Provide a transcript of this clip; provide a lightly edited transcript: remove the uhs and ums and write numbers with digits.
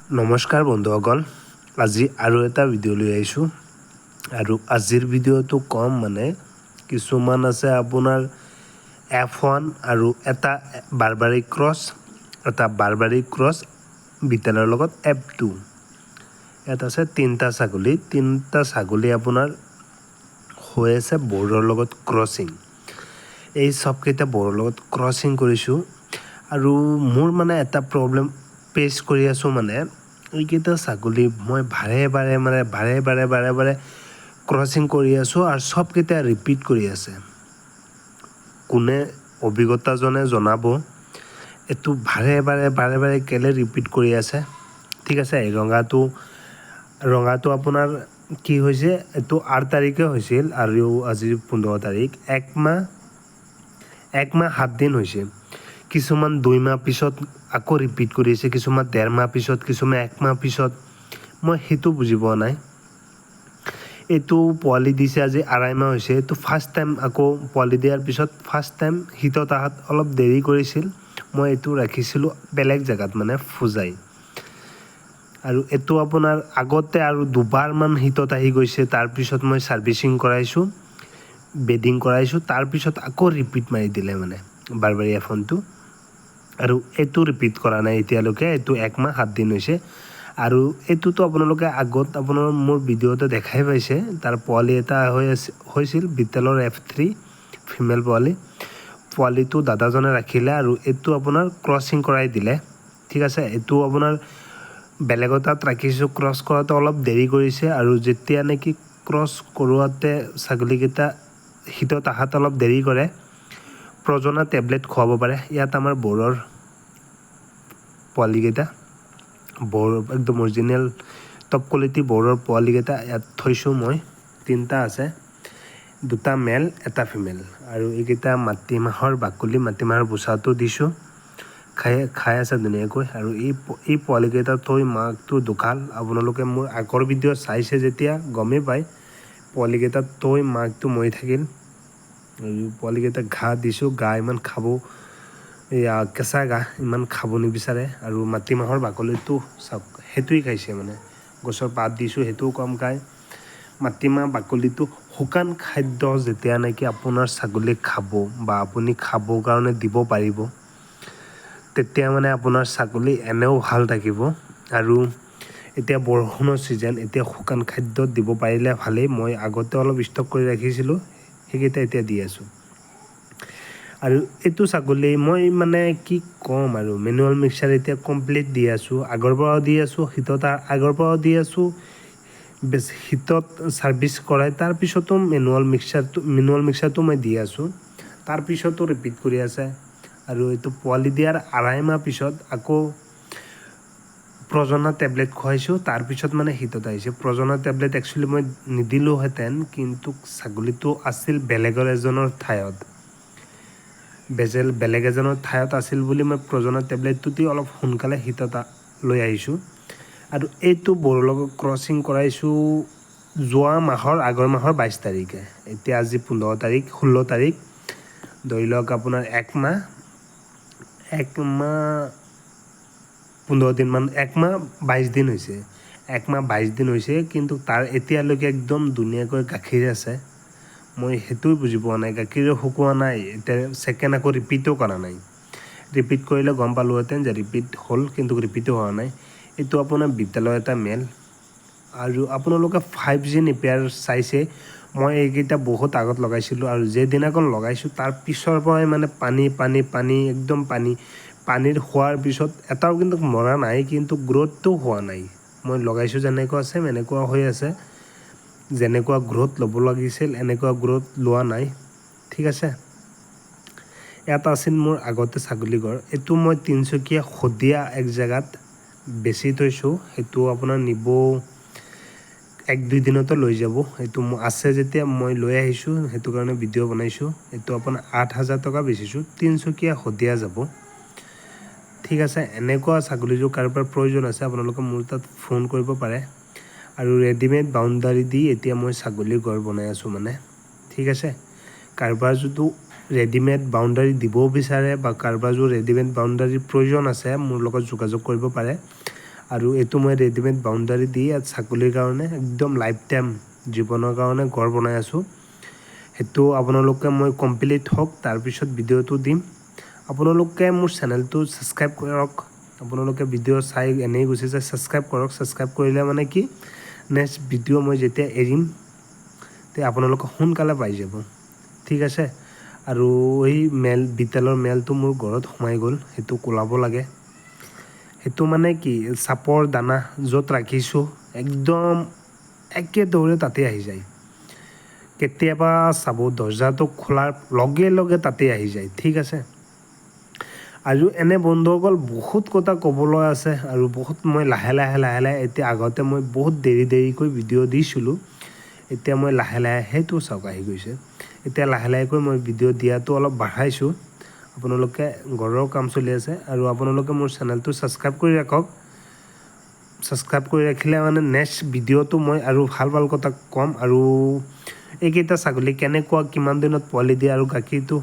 নমস্কাৰ বন্ধুসকল, আজি আৰু এটা ভিডিঅ' লৈ আহিছোঁ আৰু আজিৰ ভিডিঅ'টো কম মানে কিছুমান আছে আপোনাৰ F1 আৰু এটা বাৰবাৰী ক্ৰছ বিটেলৰ লগত F2। ইয়াত আছে তিনিটা ছাগলী আপোনাৰ হৈ আছে বৰ্ডৰ লগত ক্ৰছিং। এই চবকেইটা বৰ্ডৰ লগত ক্ৰছিং কৰিছোঁ আৰু মোৰ মানে এটা প্ৰব্লেম ফেচ কৰি আছোঁ মানে এইকেইটা ছাগলী মই বাৰে বাৰে ক্ৰছিং কৰি আছোঁ আৰু চবকেইটা ৰিপিট কৰি আছে। কোনে অভিজ্ঞতাজনে জনাব এইটো বাৰে বাৰে কেলে ৰিপিট কৰি আছে। ঠিক আছে, ৰঙাটো আপোনাৰ কি হৈছে, এইটো 8 তাৰিখে হৈছিল আৰু আজি 15 তাৰিখ, এক মাহ 7 দিন হৈছে। কিছুমান 2 মাহ পিছত আকৌ ৰিপিট কৰিছে, কিছুমান 1.5 মাহ পিছত, কিছুমান 1 মাহ পিছত। মই সেইটো বুজি পোৱা নাই। এইটো পোৱালি দিছে আজি 2.5 মাহ হৈছে। এইটো ফাৰ্ষ্ট টাইম আকৌ পোৱালি দিয়াৰ পিছত ফাৰ্ষ্ট টাইম শীতত অহাত অলপ দেৰি কৰিছিল। মই এইটো ৰাখিছিলোঁ বেলেগ জেগাত মানে ফুজাই, আৰু এইটো আপোনাৰ আগতে আৰু 2বাৰমান শীতত আহি গৈছে। তাৰপিছত মই ছাৰ্ভিচিং কৰাইছোঁ, বেডিং কৰাইছোঁ, তাৰপিছত আকৌ ৰিপিট মাৰি দিলে মানে বাৰবাৰী F1টো, আৰু এইটো ৰিপিট কৰা নাই এতিয়ালৈকে। এইটো 1 মাহ 7 দিন হৈছে আৰু এইটোতো আপোনালোকে আগত আপোনাৰ মোৰ ভিডিঅ'তে দেখাই পাইছে। তাৰ পোৱালি এটা হৈছিল বিটেলৰ F3 ফিমেল পোৱালিটো দাদাজনে ৰাখিলে আৰু এইটো আপোনাৰ ক্ৰছিং কৰাই দিলে। ঠিক আছে, এইটো আপোনাৰ বেলেগৰ তাত ৰাখিছোঁ, ক্ৰছ কৰাতে অলপ দেৰি কৰিছে আৰু যেতিয়া নেকি ক্ৰছ কৰোৱাতে ছাগলীকেইটা শীতত অহাত অলপ দেৰি কৰে, প্ৰজনা টেবলেট খুৱাব পাৰে। ইয়াত আমাৰ বৰৰ পোৱালিকেইটা একদম অৰিজিনেল টপ কোৱালিটি বৰৰ পোৱালিকেইটা ইয়াত থৈছোঁ মই। 3টা আছে, 2টা মেল 1টা ফিমেল, আৰু এইকেইটা মাটিমাহৰ বোচাটো দিছোঁ, খাই আছে ধুনীয়াকৈ। আৰু এই পোৱালিকেইটা থৈ মাকটো ঢুকাল। আপোনালোকে মোৰ আগৰ ভিডিঅ' চাইছে যেতিয়া গমেই পায়, পোৱালিকেইটা থৈ মাকটো মৰি থাকিল। আৰু পোৱালিকেইটা ঘাঁহ দিছোঁ, ইমান খাব, কেঁচা ঘাঁহ ইমান খাব নিবিচাৰে। আৰু মাটিমাহৰ বাকলিটো চাওক, সেইটোৱে খাইছে মানে। গছৰ পাত দিছোঁ, সেইটোও কম খায়। মাটিমাহ বাকলিটো শুকান খাদ্য যেতিয়া নেকি আপোনাৰ ছাগলীক খাব বা আপুনি খাব কাৰণে দিব পাৰিব, তেতিয়া মানে আপোনাৰ ছাগলী এনেও ভাল থাকিব। আৰু এতিয়া বৰষুণৰ ছিজন, এতিয়া শুকান খাদ্য দিব পাৰিলে ভালেই। মই আগতে অলপ ষ্টক কৰি ৰাখিছিলোঁ, সেইকেইটা এতিয়া দি আছোঁ। আৰু এইটো ছাগলী মই মানে কি ক'ম আৰু, মেনুৱেল মিক্সাৰ এতিয়া কমপ্লিট দি আছোঁ, আগৰ পৰাও দি আছোঁ, শীতত ছাৰ্ভিচ কৰাই তাৰপিছতো মেনুৱেল মিক্সাৰটো মই দি আছোঁ, তাৰপিছতো ৰিপিট কৰি আছে। আৰু এইটো পোৱালি দিয়াৰ 2.5 মাহ পিছত আকৌ প্ৰজনা টেবলেট খুৱাইছোঁ, তাৰপিছত মানে শীতত আহিছে। প্ৰজনা টেবলেট একচুৱেলি মই নিদিলোঁহেঁতেন, কিন্তু ছাগলীটো আছিল বেলেগ এজনৰ ঠাইত আছিল বুলি মই প্ৰজনা টেবলেটটো দি অলপ সোনকালে শীতত লৈ আহিছোঁ। আৰু এইটো বৰৰ লগত ক্ৰছিং কৰাইছোঁ আগৰ মাহৰ 22 তাৰিখে। এতিয়া আজি 16 তাৰিখ, ধৰি লওক আপোনাৰ 1 মাহ 15 দিনমান, 1 মাহ 22 দিন হৈছে। 1 মাহ 22 দিন হৈছে, কিন্তু তাৰ এতিয়ালৈকে একদম ধুনীয়াকৈ গাখীৰ আছে। মই সেইটোৱে বুজি পোৱা নাই, গাখীৰো শুকোৱা নাই, এতিয়া ছেকেণ্ড আকৌ ৰিপিটো কৰা নাই। ৰিপিট কৰিলে গম পালোঁহেঁতেন যে ৰিপিট হ'ল, কিন্তু ৰিপিটো হোৱা নাই। এইটো আপোনাৰ বিটেলৰ এটা মেল, আৰু আপোনালোকে 5G নেপিয়াৰ চাইছে। মই এইকেইটা বহুত আগত লগাইছিলোঁ, আৰু যেইদিনাখন লগাইছোঁ তাৰ পিছৰ পৰাই মানে পানী একদম পানীৰ হোৱাৰ পিছত এটাও কিন্তু মৰা নাই, কিন্তু গ্ৰ'থটো হোৱা নাই। মই লগাইছোঁ যেনেকুৱা আছে এনেকুৱা হৈ আছে, যেনেকুৱা গ্ৰ'থ ল'ব লাগিছিল এনেকুৱা গ্ৰ'থ লোৱা নাই। ঠিক আছে, ইয়াত আছিল মোৰ আগতে ছাগলীঘৰ। এইটো মই তিনিচুকীয়া শদিয়া এক জেগাত বেচি থৈছোঁ, সেইটো আপোনাৰ নিব 1-2 দিনতে লৈ যাব। এইটো আছে যেতিয়া মই লৈ আহিছোঁ, সেইটো কাৰণে ভিডিঅ' বনাইছোঁ। এইটো আপোনাৰ 8,000 টকা বেচিছোঁ, তিনিচুকীয়া শদিয়া যাব। ঠিক আছে, এনেকুৱা ছাগলীযোৰ কাৰোবাৰ প্ৰয়োজন আছে আপোনালোকে মোৰ তাত ফোন কৰিব পাৰে। আৰু ৰেডিমেড বাউণ্ডাৰী দি এতিয়া মই ছাগলীৰ ঘৰ বনাই আছোঁ মানে। ঠিক আছে, কাৰোবাৰ যদি ৰেডিমেড বাউণ্ডাৰী দিবও বিচাৰে বা কাৰোবাৰ যদি ৰেডিমেড বাউণ্ডাৰীৰ প্ৰয়োজন আছে, মোৰ লগত যোগাযোগ কৰিব পাৰে। আৰু এইটো মই ৰেডিমেড বাউণ্ডাৰী দি ইয়াত ছাগলীৰ কাৰণে একদম লাইফ টাইম জীৱনৰ কাৰণে ঘৰ বনাই আছোঁ। সেইটো আপোনালোকে মই কমপ্লিট হওক তাৰপিছত ভিডিঅ'টো দিম। আপোনালোকে মোৰ চেনেলটো ছাবস্ক্ৰাইব কৰক। আপোনালোকে ভিডিঅ' চাই এনেই গুচি যায়, ছাবস্ক্ৰাইব কৰক। ছাবস্ক্ৰাইব কৰিলে মানে কি নেক্সট ভিডিঅ' মই যেতিয়া এৰিম তে আপোনালোকে সোনকালে পাই যাব, ঠিক আছে। আৰু এই বিটেলৰ মেলটো মোৰ ঘৰত সোমাই গ'ল, সেইটো ওলাব লাগে। সেইটো মানে কি চাপৰ দানা য'ত ৰাখিছোঁ একদম একেদৰে তাতে আহি যায়। কেতিয়াবা চাব দৰ্জাটো খোলাৰ লগে লগে তাতে আহি যায়, ঠিক আছে। আৰু এনে বন্ধুসকল বহুত কথা ক'বলৈ আছে আৰু বহুত মই লাহে লাহে এতিয়া আগতে মই বহুত দেৰিকৈ ভিডিঅ' দিছিলোঁ, এতিয়া মই লাহে সেইটো চাওক আহি গৈছে। এতিয়া লাহে লাহেকৈ মই ভিডিঅ' দিয়াটো অলপ বাঢ়াইছোঁ। আপোনালোকে ঘৰৰ কাম চলি আছে আৰু আপোনালোকে মোৰ চেনেলটো ছাবস্ক্ৰাইব কৰি ৰাখক। ছাবস্ক্ৰাইব কৰি ৰাখিলে মানে নেক্সট ভিডিঅ'টো মই আৰু ভাল কথা ক'ম। আৰু এইকেইটা ছাগলী কেনেকুৱা কিমান দিনত পোৱালি দিয়ে আৰু গাখীৰটো